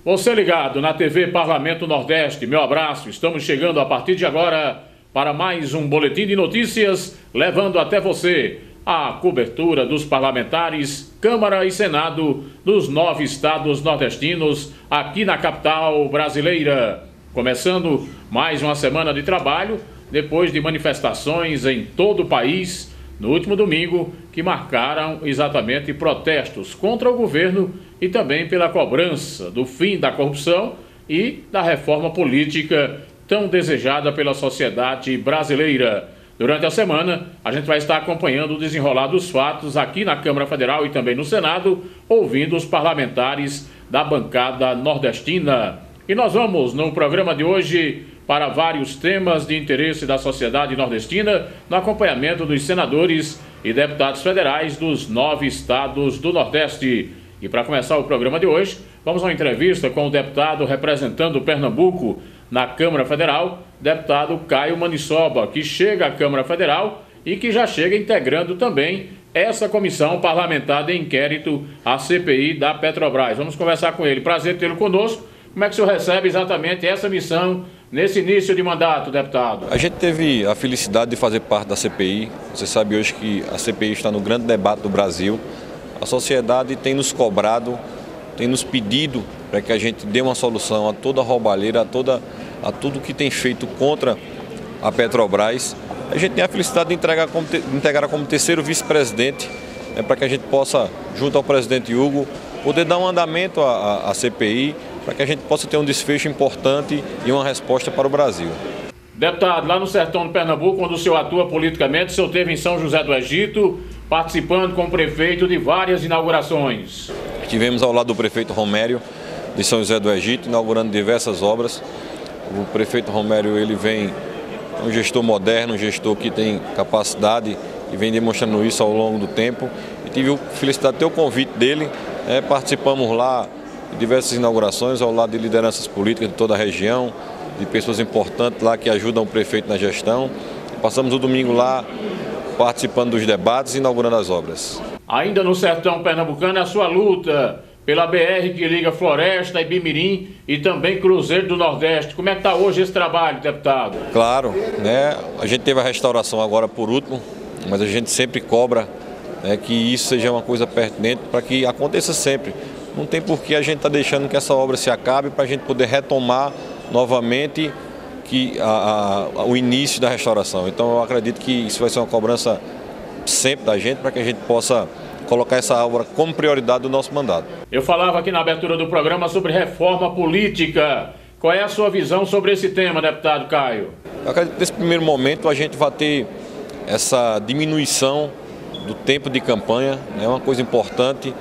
Você ligado na TV Parlamento Nordeste, meu abraço. Estamos chegando a partir de agora para mais um boletim de notícias, levando até você a cobertura dos parlamentares, Câmara e Senado dos 9 estados nordestinos aqui na capital brasileira. Começando mais uma semana de trabalho, depois de manifestações em todo o país, no último domingo, que marcaram exatamente protestos contra o governo e também pela cobrança do fim da corrupção e da reforma política tão desejada pela sociedade brasileira. Durante a semana, a gente vai estar acompanhando o desenrolar dos fatos aqui na Câmara Federal e também no Senado, ouvindo os parlamentares da bancada nordestina. E nós vamos, no programa de hoje, para vários temas de interesse da sociedade nordestina, no acompanhamento dos senadores e deputados federais dos 9 estados do Nordeste. E para começar o programa de hoje, vamos a uma entrevista com o deputado representando Pernambuco na Câmara Federal, deputado Caio Maniçoba, que chega à Câmara Federal e que já chega integrando também essa comissão parlamentar de inquérito, a CPI da Petrobras. Vamos conversar com ele. Prazer tê-lo conosco. Como é que o senhor recebe exatamente essa missão nesse início de mandato, deputado? A gente teve a felicidade de fazer parte da CPI. Você sabe hoje que a CPI está no grande debate do Brasil. A sociedade tem nos cobrado, tem nos pedido para que a gente dê uma solução a toda a roubalheira, a tudo que tem feito contra a Petrobras. A gente tem a felicidade de integrar como terceiro vice-presidente, para que a gente possa, junto ao presidente Hugo, poder dar um andamento à CPI, para que a gente possa ter um desfecho importante e uma resposta para o Brasil. Deputado, lá no sertão de Pernambuco, onde o senhor atua politicamente, o senhor esteve em São José do Egito, participando com o prefeito de várias inaugurações. Estivemos ao lado do prefeito Romério, de São José do Egito, inaugurando diversas obras. O prefeito Romério, ele vem um gestor moderno, um gestor que tem capacidade e vem demonstrando isso ao longo do tempo. E tive a felicidade de ter o convite dele, participamos lá de diversas inaugurações ao lado de lideranças políticas de toda a região, de pessoas importantes lá que ajudam o prefeito na gestão. Passamos o domingo lá participando dos debates e inaugurando as obras. Ainda no sertão pernambucano, a sua luta pela BR que liga Floresta e Bimirim e também Cruzeiro do Nordeste. Como é que está hoje esse trabalho, deputado? Claro, a gente teve a restauração agora por último, mas a gente sempre cobra que isso seja uma coisa pertinente para que aconteça sempre. Não tem por que a gente estar deixando que essa obra se acabe para a gente poder retomar novamente o início da restauração. Então eu acredito que isso vai ser uma cobrança sempre da gente para que a gente possa colocar essa obra como prioridade do nosso mandato. Eu falava aqui na abertura do programa sobre reforma política. Qual é a sua visão sobre esse tema, deputado Caio? Eu acredito que nesse primeiro momento a gente vai ter essa diminuição do tempo de campanha, é uma coisa importante.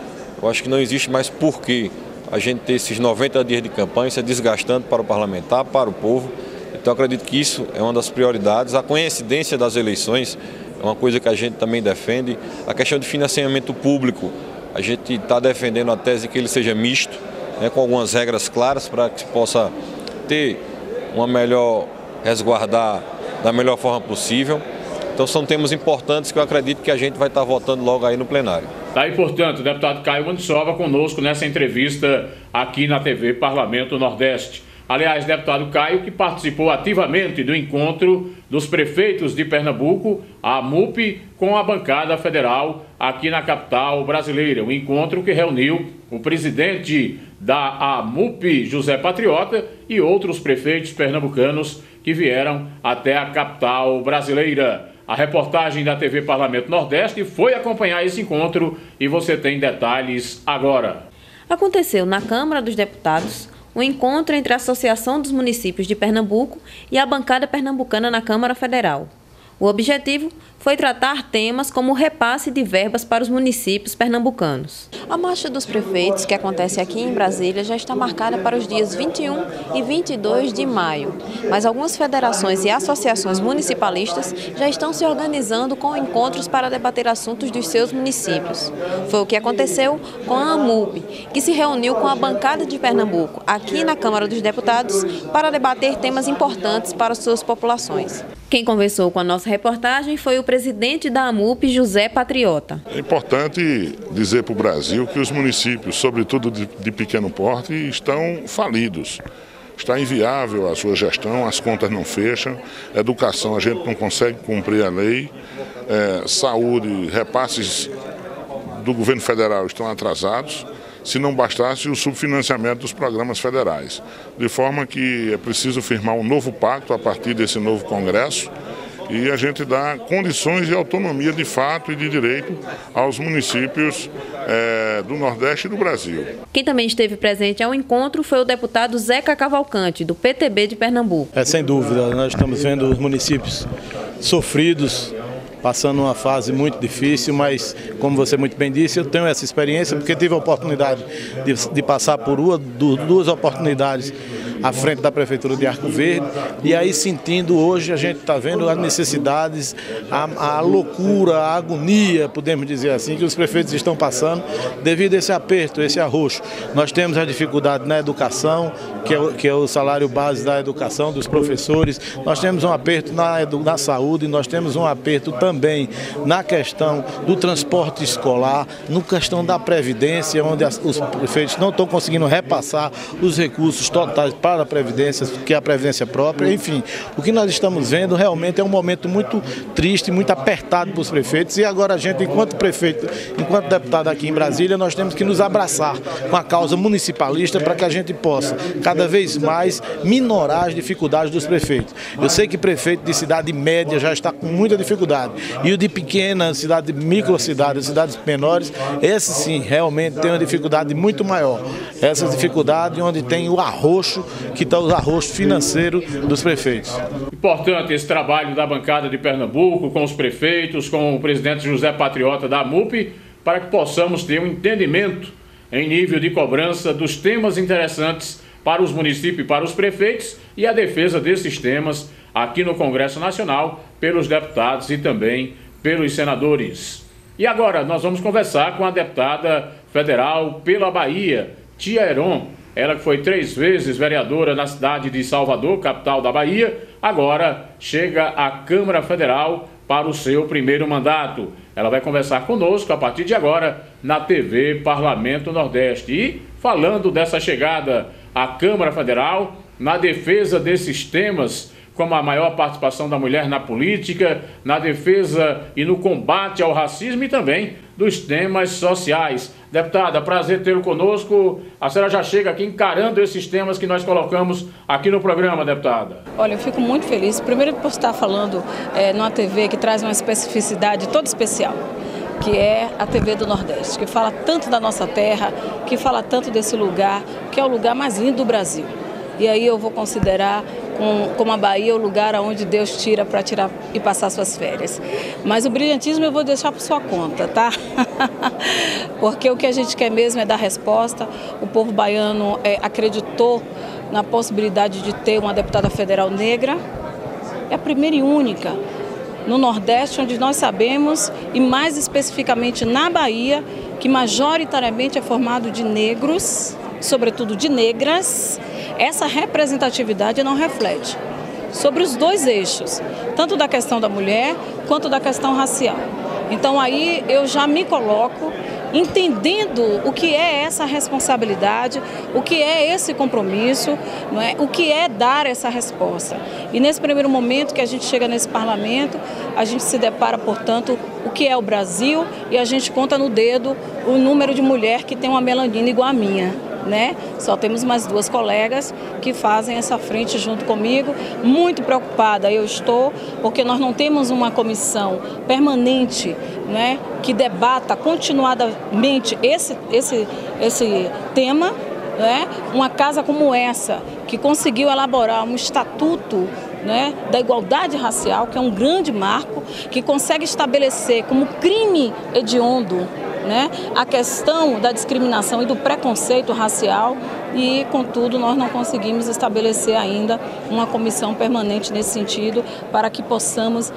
Eu acho que não existe mais porquê a gente ter esses 90 dias de campanha, isso é desgastante para o parlamentar, para o povo. Então eu acredito que isso é uma das prioridades. A coincidência das eleições é uma coisa que a gente também defende. A questão de financiamento público, a gente está defendendo a tese que ele seja misto, com algumas regras claras para que se possa ter uma melhor, resguardar da melhor forma possível. Então são temas importantes que eu acredito que a gente vai estar votando logo aí no plenário. Tá aí, portanto, o deputado Caio Maniçoba conosco nessa entrevista aqui na TV Parlamento Nordeste. Aliás, deputado Caio, que participou ativamente do encontro dos prefeitos de Pernambuco, a AMUP, com a bancada federal aqui na capital brasileira. Um encontro que reuniu o presidente da AMUP, José Patriota, e outros prefeitos pernambucanos que vieram até a capital brasileira. A reportagem da TV Parlamento Nordeste foi acompanhar esse encontro e você tem detalhes agora. Aconteceu na Câmara dos Deputados um encontro entre a Associação dos Municípios de Pernambuco e a bancada pernambucana na Câmara Federal. O objetivo foi tratar temas como o repasse de verbas para os municípios pernambucanos. A Marcha dos Prefeitos, que acontece aqui em Brasília, já está marcada para os dias 21 e 22 de maio. Mas algumas federações e associações municipalistas já estão se organizando com encontros para debater assuntos dos seus municípios. Foi o que aconteceu com a AMUP, que se reuniu com a bancada de Pernambuco, aqui na Câmara dos Deputados, para debater temas importantes para suas populações. Quem conversou com a nossa reportagem foi o presidente da AMUP, José Patriota. É importante dizer para o Brasil que os municípios, sobretudo de pequeno porte, estão falidos. Está inviável a sua gestão, as contas não fecham, educação a gente não consegue cumprir a lei, saúde, repasses do governo federal estão atrasados, se não bastasse o subfinanciamento dos programas federais. De forma que é preciso firmar um novo pacto a partir desse novo Congresso e a gente dá condições de autonomia de fato e de direito aos municípios do Nordeste e do Brasil. Quem também esteve presente ao encontro foi o deputado Zeca Cavalcante, do PTB de Pernambuco. Sem dúvida, nós estamos vendo os municípios sofridos, passando uma fase muito difícil, mas, como você muito bem disse, eu tenho essa experiência porque tive a oportunidade de passar por duas oportunidades à frente da Prefeitura de Arco Verde, e aí sentindo hoje, a gente está vendo as necessidades, a loucura, a agonia, podemos dizer assim, que os prefeitos estão passando devido a esse aperto, esse arroxo. Nós temos a dificuldade na educação, que é o salário base da educação, dos professores, nós temos um aperto na saúde, nós temos um aperto também na questão do transporte escolar, na questão da Previdência, onde os prefeitos não estão conseguindo repassar os recursos totais para a Previdência, que é a Previdência própria. Enfim, o que nós estamos vendo realmente é um momento muito triste, muito apertado para os prefeitos, e agora a gente, enquanto prefeito, enquanto deputado aqui em Brasília, nós temos que nos abraçar com a causa municipalista para que a gente possa cada vez mais minorar as dificuldades dos prefeitos. Eu sei que prefeito de cidade média já está com muita dificuldade, e o de pequenas cidades, microcidades, cidades menores, esse sim realmente tem uma dificuldade muito maior. Essa dificuldade onde tem o arroxo, que está o arroxo financeiro dos prefeitos. Importante esse trabalho da bancada de Pernambuco, com os prefeitos, com o presidente José Patriota da AMUP, para que possamos ter um entendimento em nível de cobrança dos temas interessantes para os municípios e para os prefeitos, e a defesa desses temas aqui no Congresso Nacional pelos deputados e também pelos senadores. E agora nós vamos conversar com a deputada federal pela Bahia, Tia Heron. Ela que foi 3 vezes vereadora na cidade de Salvador, capital da Bahia, agora chega à Câmara Federal para o seu primeiro mandato. Ela vai conversar conosco a partir de agora na TV Parlamento Nordeste. E falando dessa chegada à Câmara Federal, na defesa desses temas, como a maior participação da mulher na política, na defesa e no combate ao racismo e também dos temas sociais. Deputada, prazer tê-lo conosco. A senhora já chega aqui encarando esses temas que nós colocamos aqui no programa, deputada. Olha, eu fico muito feliz, primeiro por estar falando numa TV que traz uma especificidade toda especial, que é a TV do Nordeste, que fala tanto da nossa terra, que fala tanto desse lugar, que é o lugar mais lindo do Brasil. E aí eu vou considerar como a Bahia o lugar onde Deus tira para tirar e passar suas férias. Mas o brilhantismo eu vou deixar por sua conta, tá? Porque o que a gente quer mesmo é dar resposta. O povo baiano acreditou na possibilidade de ter uma deputada federal negra. É a primeira e única no Nordeste, onde nós sabemos, e mais especificamente na Bahia, que majoritariamente é formado de negros, sobretudo de negras. Essa representatividade não reflete sobre os dois eixos, tanto da questão da mulher quanto da questão racial. Então aí eu já me coloco entendendo o que é essa responsabilidade, o que é esse compromisso, não é? O que é dar essa resposta. E nesse primeiro momento que a gente chega nesse parlamento, a gente se depara, portanto, o que é o Brasil, e a gente conta no dedo o número de mulher que tem uma melanina igual a minha. Né? Só temos mais 2 colegas que fazem essa frente junto comigo. Muito preocupada eu estou, porque nós não temos uma comissão permanente, né, que debata continuadamente esse tema, né? Uma casa como essa, que conseguiu elaborar um estatuto, né, da igualdade racial, que é um grande marco, que consegue estabelecer como crime hediondo, né, a questão da discriminação e do preconceito racial, e, contudo, nós não conseguimos estabelecer ainda uma comissão permanente nesse sentido para que possamos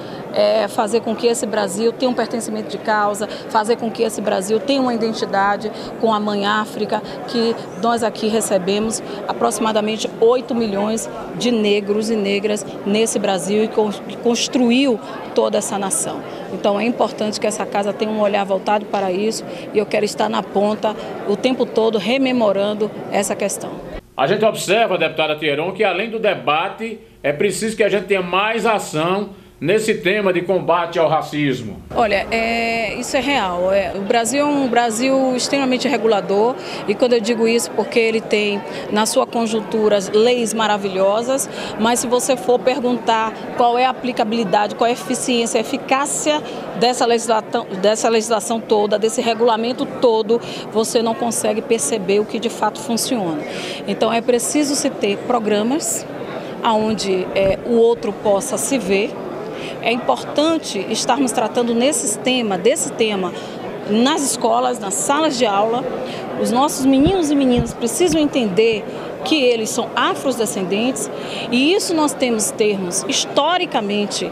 fazer com que esse Brasil tenha um pertencimento de causa, fazer com que esse Brasil tenha uma identidade com a Mãe África, que nós aqui recebemos aproximadamente 8 milhões de negros e negras nesse Brasil e que construiu toda essa nação. Então é importante que essa casa tenha um olhar voltado para isso e eu quero estar na ponta o tempo todo rememorando essa questão. A gente observa, deputada Thieron, que além do debate, é preciso que a gente tenha mais ação nesse tema de combate ao racismo. Olha, isso é real. O Brasil é um Brasil extremamente regulador e quando eu digo isso porque ele tem na sua conjuntura leis maravilhosas, mas se você for perguntar qual é a aplicabilidade, qual é a eficiência, a eficácia dessa legislação toda, desse regulamento todo, você não consegue perceber o que de fato funciona. Então é preciso se ter programas onde o outro possa se ver. É importante estarmos tratando desse tema nas escolas, nas salas de aula. Os nossos meninos e meninas precisam entender que eles são afrodescendentes e isso nós temos termos historicamente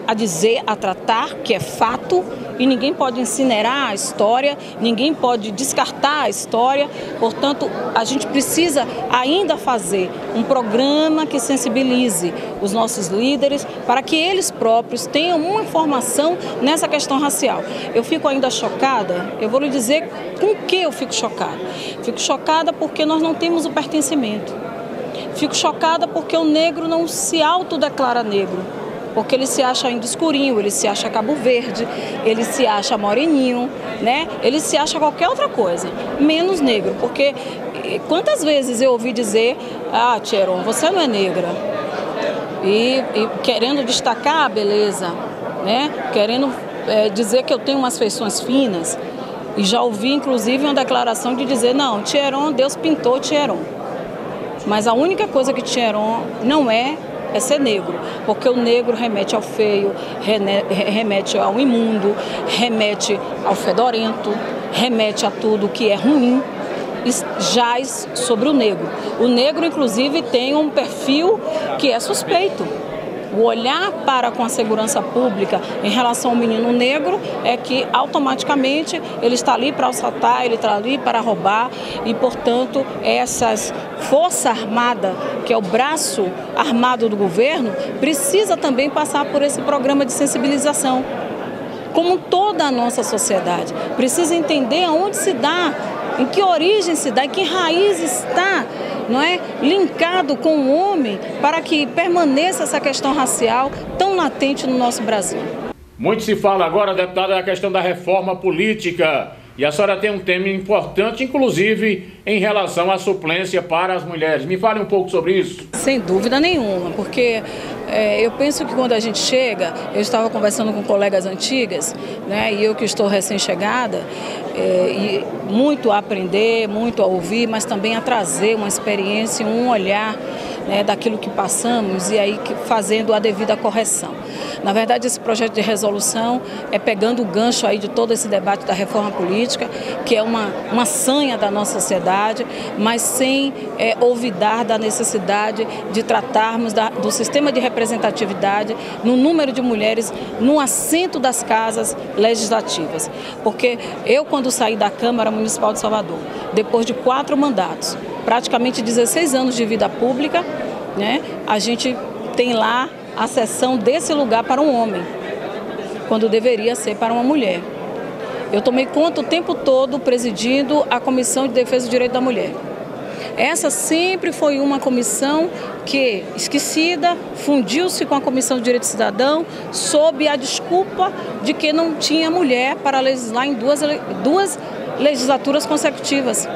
a dizer, a tratar, que é fato, e ninguém pode incinerar a história, ninguém pode descartar a história. Portanto, a gente precisa ainda fazer um programa que sensibilize os nossos líderes para que eles próprios tenham uma informação nessa questão racial. Eu fico ainda chocada, eu vou lhe dizer com que eu fico chocada. Fico chocada porque nós não temos o pertencimento. Fico chocada porque o negro não se autodeclara negro. Porque ele se acha ainda escurinho, ele se acha Cabo Verde, ele se acha moreninho, né? Ele se acha qualquer outra coisa, menos negro. Porque quantas vezes eu ouvi dizer, Thieron, você não é negra. E querendo destacar a beleza, né? Querendo dizer que eu tenho umas feições finas. E já ouvi, inclusive, uma declaração de dizer, não, Thieron, Deus pintou Thieron. Mas a única coisa que Thieron não é ser negro, porque o negro remete ao feio, remete ao imundo, remete ao fedorento, remete a tudo que é ruim, jaz sobre o negro. O negro, inclusive, tem um perfil que é suspeito. O olhar para com a segurança pública em relação ao menino negro é que automaticamente ele está ali para assaltar, ele está ali para roubar e, portanto, essas Força Armada, que é o braço armado do governo, precisa também passar por esse programa de sensibilização. Como toda a nossa sociedade, precisa entender aonde se dá, em que origem se dá, em que raiz está, não é, linkado com o homem para que permaneça essa questão racial tão latente no nosso Brasil. Muito se fala agora, deputada, da questão da reforma política. E a senhora tem um tema importante, inclusive, em relação à suplência para as mulheres. Me fale um pouco sobre isso. Sem dúvida nenhuma, porque eu penso que quando a gente chega, eu estava conversando com colegas antigas, né, e eu que estou recém-chegada, e muito a aprender, muito a ouvir, mas também a trazer uma experiência, um olhar, né, daquilo que passamos e aí fazendo a devida correção. Na verdade, esse projeto de resolução é pegando o gancho aí de todo esse debate da reforma política, que é uma sanha da nossa sociedade, mas sem olvidar da necessidade de tratarmos do sistema de representatividade no número de mulheres no assento das casas legislativas. Porque eu, quando saí da Câmara Municipal de Salvador, depois de 4 mandatos, praticamente 16 anos de vida pública, né, a gente tem lá a cessão desse lugar para um homem, quando deveria ser para uma mulher. Eu tomei conta o tempo todo presidindo a Comissão de Defesa do Direito da Mulher. Essa sempre foi uma comissão que, esquecida, fundiu-se com a Comissão de Direito do Cidadão sob a desculpa de que não tinha mulher para legislar em duas legislaturas consecutivas.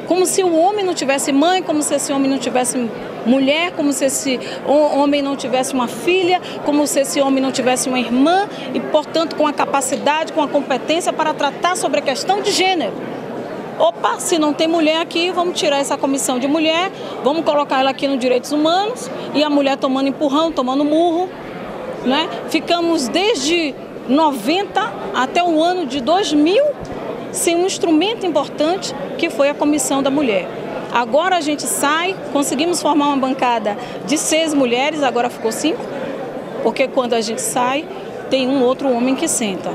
Como se o homem não tivesse mãe, como se esse homem não tivesse mulher, como se esse homem não tivesse uma filha, como se esse homem não tivesse uma irmã e, portanto, com a capacidade, com a competência para tratar sobre a questão de gênero. Opa, se não tem mulher aqui, vamos tirar essa comissão de mulher, vamos colocar ela aqui no Direitos Humanos e a mulher tomando empurrão, tomando murro, né? Ficamos desde 90 até o ano de 2000 sem um instrumento importante que foi a Comissão da Mulher. Agora a gente sai, conseguimos formar uma bancada de 6 mulheres, agora ficou 5, porque quando a gente sai, tem um outro homem que senta.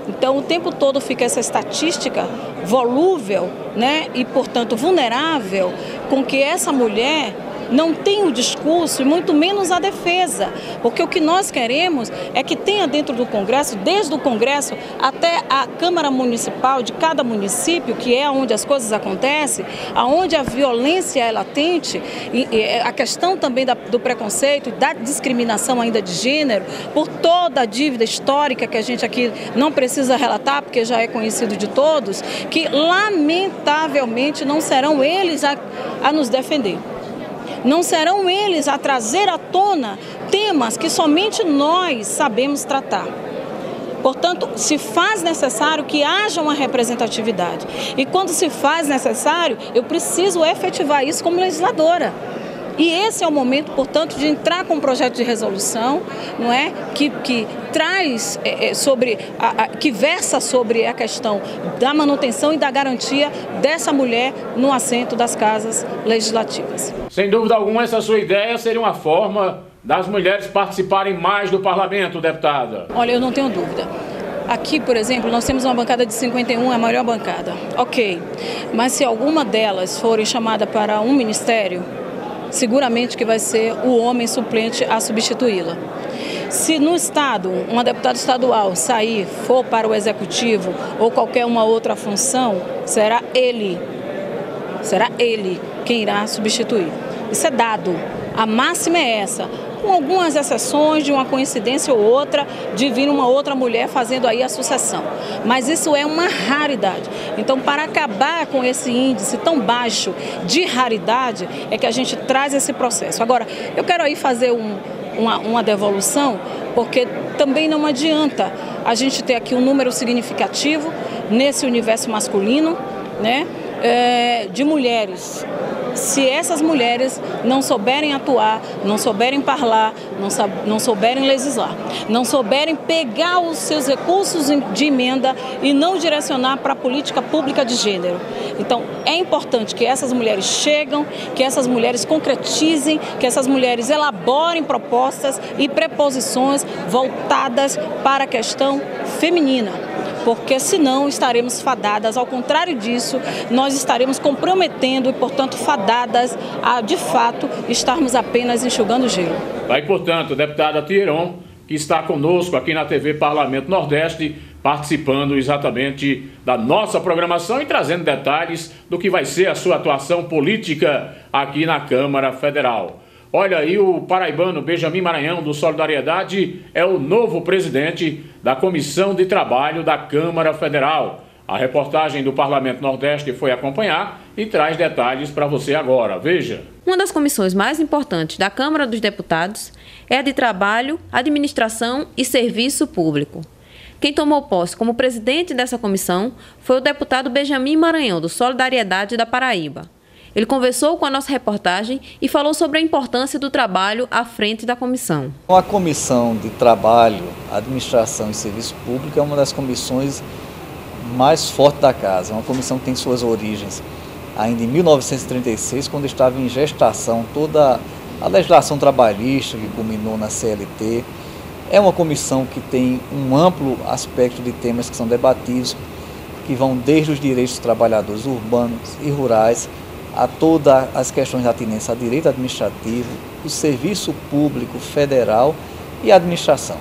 Então, o tempo todo fica essa estatística volúvel, né, e, portanto, vulnerável, com que essa mulher não tem o discurso e muito menos a defesa, porque o que nós queremos é que tenha dentro do Congresso, desde o Congresso até a Câmara Municipal de cada município, que é onde as coisas acontecem, aonde a violência é latente, e a questão também do preconceito, da discriminação ainda de gênero, por toda a dívida histórica que a gente aqui não precisa relatar, porque já é conhecido de todos, que lamentavelmente não serão eles a nos defender. Não serão eles a trazer à tona temas que somente nós sabemos tratar. Portanto, se faz necessário que haja uma representatividade. E quando se faz necessário, eu preciso efetivar isso como legisladora. E esse é o momento, portanto, de entrar com um projeto de resolução, não é? Que traz que versa sobre a questão da manutenção e da garantia dessa mulher no assento das casas legislativas. Sem dúvida alguma, essa sua ideia seria uma forma das mulheres participarem mais do parlamento, deputada. Olha, eu não tenho dúvida. Aqui, por exemplo, nós temos uma bancada de 51, é a maior bancada. Ok, mas se alguma delas forem chamada para um ministério, seguramente que vai ser o homem suplente a substituí-la. Se no Estado, uma deputada estadual for para o Executivo ou qualquer uma outra função, será ele quem irá substituir. Isso é dado. A máxima é essa, com algumas exceções de uma coincidência ou outra de vir uma outra mulher fazendo aí a sucessão. Mas isso é uma raridade. Então, para acabar com esse índice tão baixo de raridade, é que a gente traz esse processo. Agora, eu quero aí fazer uma devolução, porque também não adianta a gente ter aqui um número significativo nesse universo masculino, né, de mulheres. Se essas mulheres não souberem atuar, não souberem falar, não souberem legislar, não souberem pegar os seus recursos de emenda e não direcionar para a política pública de gênero. Então, é importante que essas mulheres cheguem, que essas mulheres concretizem, que essas mulheres elaborem propostas e preposições voltadas para a questão feminina. Porque senão estaremos fadadas, ao contrário disso, nós estaremos comprometendo e, portanto, fadadas a, de fato, estarmos apenas enxugando gelo. Aí, portanto, deputada Thieron, que está conosco aqui na TV Parlamento Nordeste, participando exatamente da nossa programação e trazendo detalhes do que vai ser a sua atuação política aqui na Câmara Federal. Olha aí, o paraibano Benjamin Maranhão, do Solidariedade, é o novo presidente da Comissão de Trabalho da Câmara Federal. A reportagem do Parlamento Nordeste foi acompanhar e traz detalhes para você agora. Veja. Uma das comissões mais importantes da Câmara dos Deputados é a de Trabalho, Administração e Serviço Público. Quem tomou posse como presidente dessa comissão foi o deputado Benjamin Maranhão, do Solidariedade da Paraíba. Ele conversou com a nossa reportagem e falou sobre a importância do trabalho à frente da comissão. A Comissão de Trabalho, Administração e Serviço Público é uma das comissões mais fortes da casa. É uma comissão que tem suas origens ainda em 1936, quando estava em gestação toda a legislação trabalhista que culminou na CLT. É uma comissão que tem um amplo aspecto de temas que são debatidos, que vão desde os direitos dos trabalhadores urbanos e rurais, a todas as questões atinentes a direito administrativo, o serviço público federal e a administração.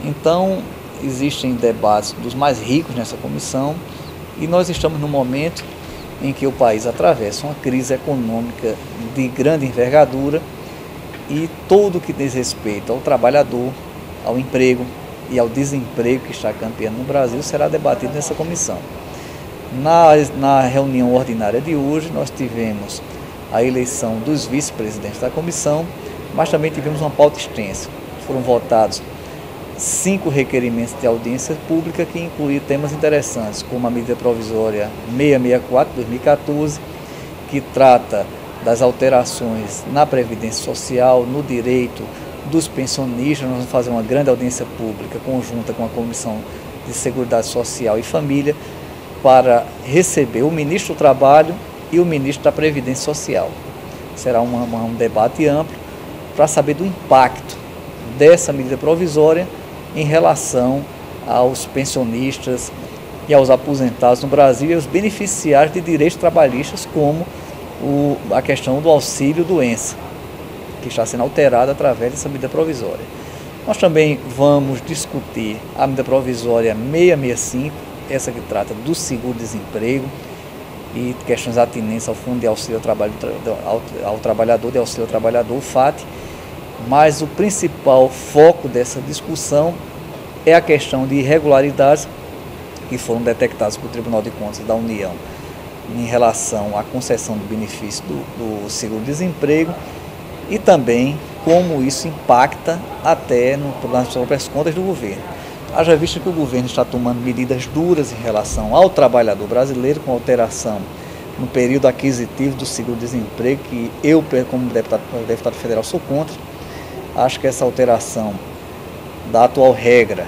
Então, existem debates dos mais ricos nessa comissão e nós estamos num momento em que o país atravessa uma crise econômica de grande envergadura e tudo que diz respeito ao trabalhador, ao emprego e ao desemprego que está campeando no Brasil será debatido nessa comissão. Na reunião ordinária de hoje, nós tivemos a eleição dos vice-presidentes da comissão, mas também tivemos uma pauta extensa. Foram votados 5 requerimentos de audiência pública que incluíam temas interessantes, como a medida provisória 664 de 2014, que trata das alterações na Previdência Social, no direito dos pensionistas. Nós vamos fazer uma grande audiência pública conjunta com a Comissão de Seguridade Social e Família, para receber o ministro do Trabalho e o ministro da Previdência Social. Será um debate amplo para saber do impacto dessa medida provisória em relação aos pensionistas e aos aposentados no Brasil e aos beneficiários de direitos trabalhistas, como a questão do auxílio-doença, que está sendo alterada através dessa medida provisória. Nós também vamos discutir a medida provisória 665, essa que trata do seguro-desemprego e questões atinentes ao Fundo de Auxílio ao Trabalhador, de Auxílio ao Trabalhador, o FAT, mas o principal foco dessa discussão é a questão de irregularidades que foram detectadas pelo Tribunal de Contas da União em relação à concessão do benefício do seguro-desemprego e também como isso impacta até nas próprias contas do governo. Haja vista que o governo está tomando medidas duras em relação ao trabalhador brasileiro, com alteração no período aquisitivo do seguro-desemprego, que eu, como deputado federal, sou contra. Acho que essa alteração da atual regra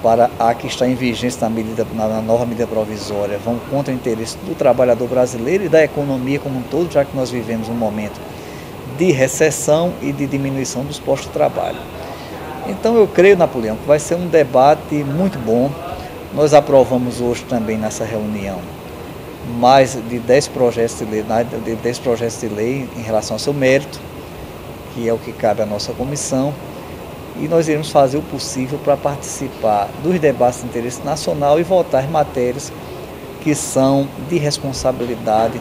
para a que está em vigência na nova medida provisória vão contra o interesse do trabalhador brasileiro e da economia como um todo, já que nós vivemos um momento de recessão e de diminuição dos postos de trabalho. Então eu creio, Napoleão, que vai ser um debate muito bom. Nós aprovamos hoje também nessa reunião mais de 10 projetos de lei em relação ao seu mérito, que é o que cabe à nossa comissão, e nós iremos fazer o possível para participar dos debates de interesse nacional e votar em matérias que são de responsabilidade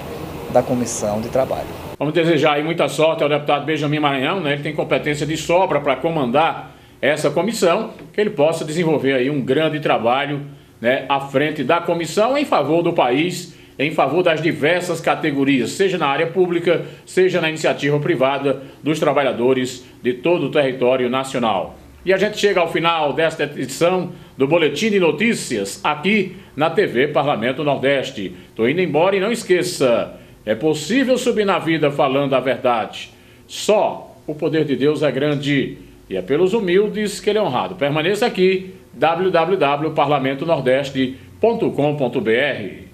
da Comissão de Trabalho. Vamos desejar aí muita sorte ao deputado Benjamin Maranhão, né? Ele tem competência de sobra para comandar essa comissão, que ele possa desenvolver aí um grande trabalho, né, à frente da comissão em favor do país, em favor das diversas categorias, seja na área pública, seja na iniciativa privada dos trabalhadores de todo o território nacional. E a gente chega ao final desta edição do Boletim de Notícias aqui na TV Parlamento Nordeste. Estou indo embora e não esqueça, é possível subir na vida falando a verdade. Só o poder de Deus é grande e é pelos humildes que ele é honrado. Permaneça aqui, www.parlamentonordeste.com.br.